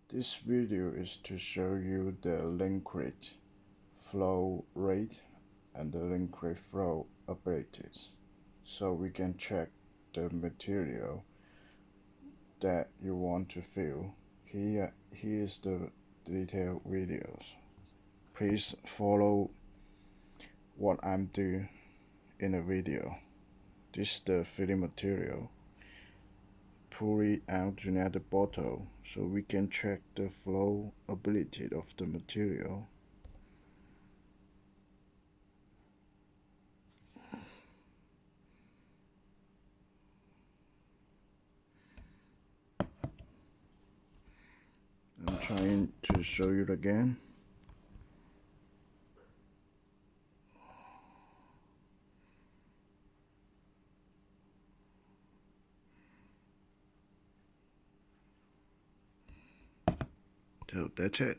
This video is to show you the liquid flow rate and the liquid flow abilities, so we can check the material that you want to fill. Here is the detailed videos. Please follow what I'm doing in the video. This is the filling material. Pull it out to another bottle so we can check the flow ability of the material. I'm trying to show you again. So that's it.